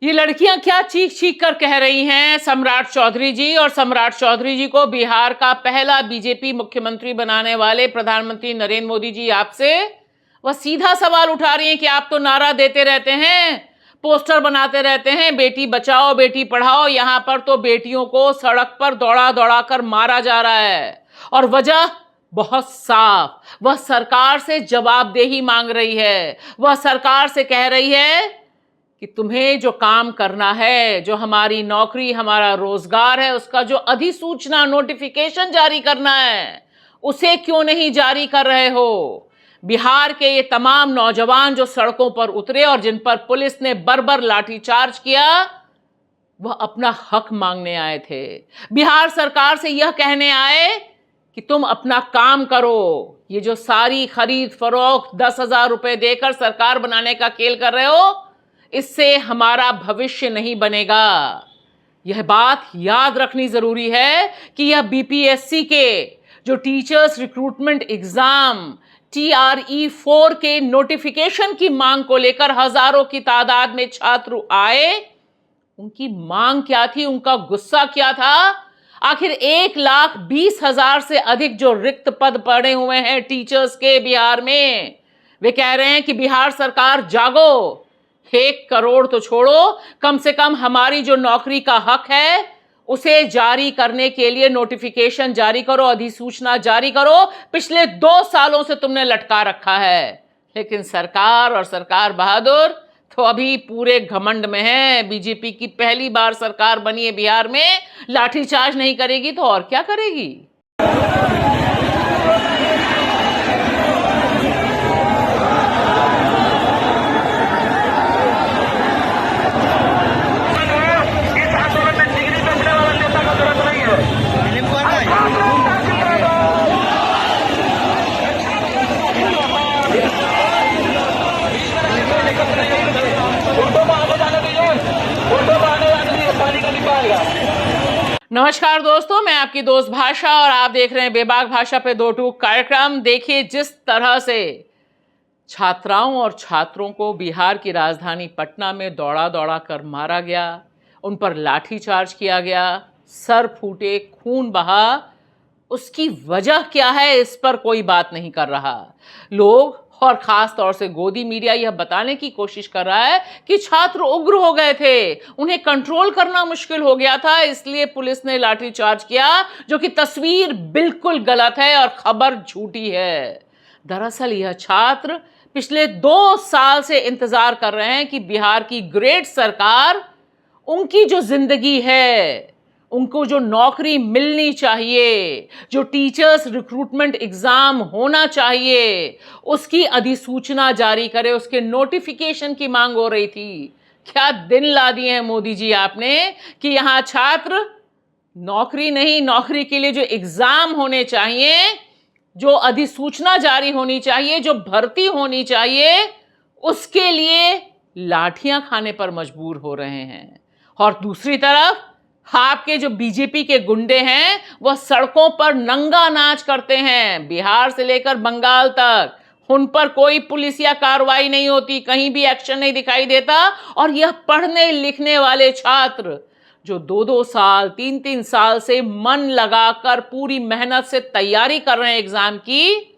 ये लड़कियां क्या चीख चीख कर कह रही हैं सम्राट चौधरी जी, और सम्राट चौधरी जी को बिहार का पहला बीजेपी मुख्यमंत्री बनाने वाले प्रधानमंत्री नरेंद्र मोदी जी आपसे वह सीधा सवाल उठा रही हैं कि आप तो नारा देते रहते हैं, पोस्टर बनाते रहते हैं, बेटी बचाओ बेटी पढ़ाओ। यहां पर तो बेटियों को सड़क पर दौड़ा दौड़ा कर मारा जा रहा है और वजह बहुत साफ, वह सरकार से जवाबदेही मांग रही है। वह सरकार से कह रही है कि तुम्हें जो काम करना है, जो हमारी नौकरी हमारा रोजगार है, उसका जो अधिसूचना नोटिफिकेशन जारी करना है, उसे क्यों नहीं जारी कर रहे हो। बिहार के ये तमाम नौजवान जो सड़कों पर उतरे और जिन पर पुलिस ने बर्बर लाठीचार्ज किया, वह अपना हक मांगने आए थे। बिहार सरकार से यह कहने आए कि तुम अपना काम करो। ये जो सारी खरीद फरोख्त 10,000 रुपए देकर सरकार बनाने का खेल कर रहे हो, इससे हमारा भविष्य नहीं बनेगा। यह बात याद रखनी जरूरी है कि यह बीपीएससी के जो टीचर्स रिक्रूटमेंट एग्जाम TRE-4 के नोटिफिकेशन की मांग को लेकर हजारों की तादाद में छात्र आए, उनकी मांग क्या थी, उनका गुस्सा क्या था। आखिर 1,20,000 से अधिक जो रिक्त पद पड़े हुए हैं टीचर्स के बिहार में, वे कह रहे हैं कि बिहार सरकार जागो, 1 करोड़ तो छोड़ो, कम से कम हमारी जो नौकरी का हक है उसे जारी करने के लिए नोटिफिकेशन जारी करो, अधिसूचना जारी करो। पिछले 2 सालों से तुमने लटका रखा है, लेकिन सरकार और सरकार बहादुर तो अभी पूरे घमंड में है। बीजेपी की पहली बार सरकार बनी है बिहार में, लाठीचार्ज नहीं करेगी तो और क्या करेगी। नमस्कार दोस्तों, मैं आपकी दोस्त भाषा और आप देख रहे हैं बेबाक भाषा पे 2 टूक कार्यक्रम। देखिए, जिस तरह से छात्राओं और छात्रों को बिहार की राजधानी पटना में दौड़ा दौड़ा कर मारा गया, उन पर लाठीचार्ज किया गया, सर फूटे, खून बहा, उसकी वजह क्या है इस पर कोई बात नहीं कर रहा। लोग और खास तौर से गोदी मीडिया यह बताने की कोशिश कर रहा है कि छात्र उग्र हो गए थे, उन्हें कंट्रोल करना मुश्किल हो गया था, इसलिए पुलिस ने लाठीचार्ज किया, जो कि तस्वीर बिल्कुल गलत है और खबर झूठी है। दरअसल यह छात्र पिछले 2 साल से इंतजार कर रहे हैं कि बिहार की ग्रेट सरकार उनकी जो जिंदगी है, उनको जो नौकरी मिलनी चाहिए, जो टीचर्स रिक्रूटमेंट एग्जाम होना चाहिए, उसकी अधिसूचना जारी करे, उसके नोटिफिकेशन की मांग हो रही थी। क्या दिन ला दिए हैं मोदी जी आपने कि यहां छात्र नौकरी नहीं, नौकरी के लिए जो एग्जाम होने चाहिए, जो अधिसूचना जारी होनी चाहिए, जो भर्ती होनी चाहिए, उसके लिए लाठियां खाने पर मजबूर हो रहे हैं। और दूसरी तरफ आपके जो बीजेपी के गुंडे हैं, वह सड़कों पर नंगा नाच करते हैं, बिहार से लेकर बंगाल तक। उन पर कोई पुलिस या कार्रवाई नहीं होती, कहीं भी एक्शन नहीं दिखाई देता। और यह पढ़ने लिखने वाले छात्र जो 2-2 साल, 3-3 साल से मन लगाकर पूरी मेहनत से तैयारी कर रहे हैं एग्जाम की,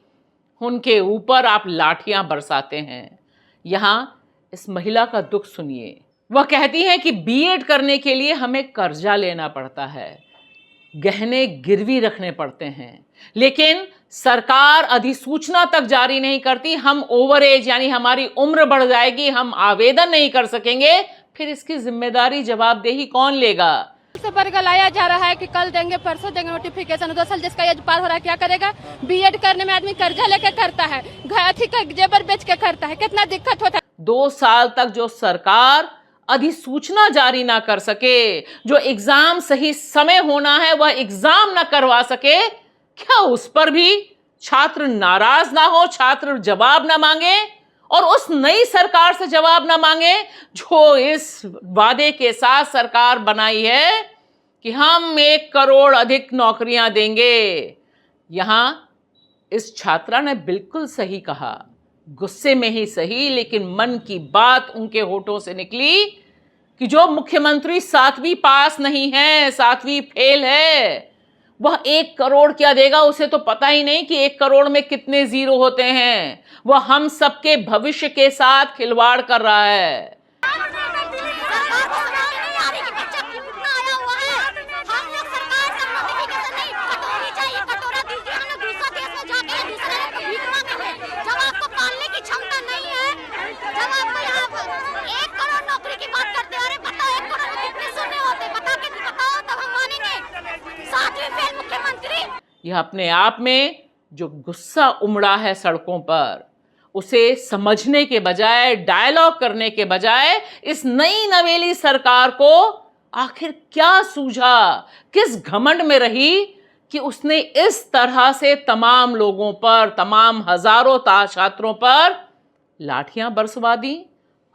उनके ऊपर आप लाठियां बरसाते हैं। यहां इस महिला का दुख सुनिए। वह कहती हैं कि बीएड करने के लिए हमें कर्जा लेना पड़ता है, गहने गिरवी रखने पड़ते हैं, लेकिन सरकार अधिसूचना तक जारी नहीं करती। हम ओवर एज यानी हमारी उम्र बढ़ जाएगी, हम आवेदन नहीं कर सकेंगे, फिर इसकी जिम्मेदारी जवाबदेही कौन लेगा। से बरगलाया जा रहा है कि कल देंगे परसों देंगे नोटिफिकेशन। 2 साल जिसका एज पार हो रहा है, क्या करेगा। बीएड करने में आदमी कर्जा लेके करता है, अथी का जेबर बेच के करता है, कितना दिक्कत होता है। 2 साल तक जो सरकार अधिसूचना जारी ना कर सके, जो एग्जाम सही समय होना है वह एग्जाम ना करवा सके, क्या उस पर भी छात्र नाराज ना हो, छात्र जवाब ना मांगे और उस नई सरकार से जवाब ना मांगे जो इस वादे के साथ सरकार बनाई है कि हम 1 करोड़ अधिक नौकरियां देंगे। यहां इस छात्रा ने बिल्कुल सही कहा, गुस्से में ही सही, लेकिन मन की बात उनके होठों से निकली। कि जो मुख्यमंत्री 7वीं पास नहीं है, 7वीं फेल है, वह 1 करोड़ क्या देगा उसे तो पता ही नहीं कि 1 करोड़ में कितने जीरो होते हैं। वह हम सबके भविष्य के साथ खिलवाड़ कर रहा है। यह अपने आप में जो गुस्सा उमड़ा है सड़कों पर, उसे समझने के बजाय, डायलॉग करने के बजाय इस नई नवेली सरकार को आखिर क्या सूझा, किस घमंड में रही कि उसने इस तरह से तमाम लोगों पर, तमाम हजारों छात्रों पर लाठियां बरसवा दी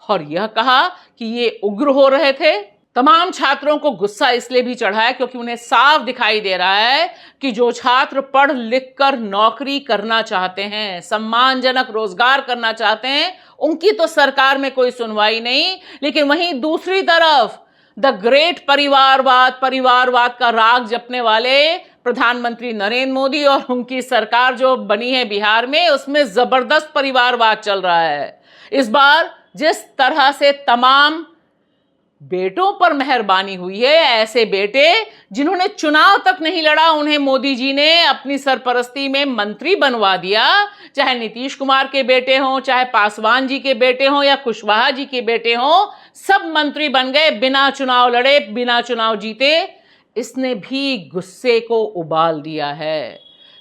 और यह कहा कि ये उग्र हो रहे थे। तमाम छात्रों को गुस्सा इसलिए भी चढ़ा है क्योंकि उन्हें साफ दिखाई दे रहा है कि जो छात्र पढ़ लिख कर नौकरी करना चाहते हैं, सम्मानजनक रोजगार करना चाहते हैं, उनकी तो सरकार में कोई सुनवाई नहीं। लेकिन वहीं दूसरी तरफ द ग्रेट परिवारवाद का राग जपने वाले प्रधानमंत्री नरेंद्र मोदी और उनकी सरकार जो बनी है बिहार में, उसमें जबरदस्त परिवारवाद चल रहा है। इस बार जिस तरह से तमाम बेटों पर मेहरबानी हुई है, ऐसे बेटे जिन्होंने चुनाव तक नहीं लड़ा, उन्हें मोदी जी ने अपनी सरपरस्ती में मंत्री बनवा दिया। चाहे नीतीश कुमार के बेटे हों, चाहे पासवान जी के बेटे हों या कुशवाहा जी के बेटे हों, सब मंत्री बन गए, बिना चुनाव लड़े, बिना चुनाव जीते। इसने भी गुस्से को उबाल दिया है।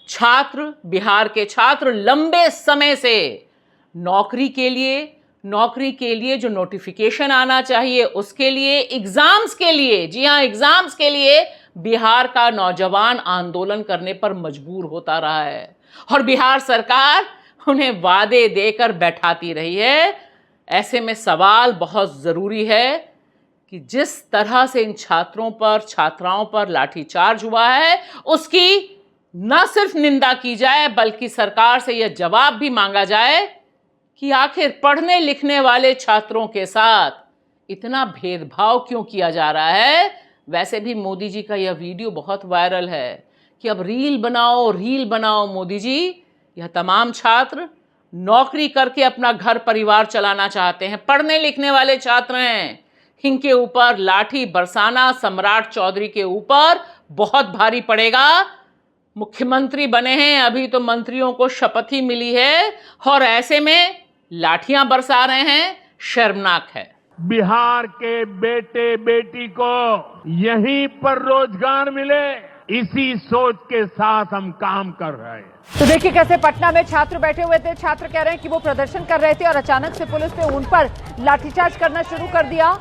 छात्र, बिहार के छात्र लंबे समय से नौकरी के लिए जो नोटिफिकेशन आना चाहिए उसके लिए, एग्जाम्स के लिए, जी हां एग्जाम्स के लिए बिहार का नौजवान आंदोलन करने पर मजबूर होता रहा है और बिहार सरकार उन्हें वादे देकर बैठाती रही है। ऐसे में सवाल बहुत जरूरी है कि जिस तरह से इन छात्रों पर, छात्राओं पर लाठीचार्ज हुआ है, उसकी न सिर्फ निंदा की जाए बल्कि सरकार से यह जवाब भी मांगा जाए कि आखिर पढ़ने लिखने वाले छात्रों के साथ इतना भेदभाव क्यों किया जा रहा है। वैसे भी मोदी जी का यह वीडियो बहुत वायरल है कि अब रील बनाओ मोदी जी। यह तमाम छात्र नौकरी करके अपना घर परिवार चलाना चाहते हैं, पढ़ने लिखने वाले छात्र हैं। इनके ऊपर लाठी बरसाना सम्राट चौधरी के ऊपर बहुत भारी पड़ेगा। मुख्यमंत्री बने हैं, अभी तो मंत्रियों को शपथ ही मिली है और ऐसे में लाठियां बरसा रहे हैं, शर्मनाक है। बिहार के बेटे बेटी को यहीं पर रोजगार मिले, इसी सोच के साथ हम काम कर रहे हैं। तो देखिए कैसे पटना में छात्र बैठे हुए थे, छात्र कह रहे हैं कि वो प्रदर्शन कर रहे थे और अचानक से पुलिस ने उन पर लाठीचार्ज करना शुरू कर दिया।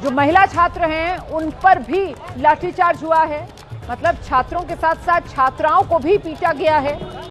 जो महिला छात्र हैं उन पर भी लाठीचार्ज हुआ है, मतलब छात्रों के साथ साथ छात्राओं को भी पीटा गया है।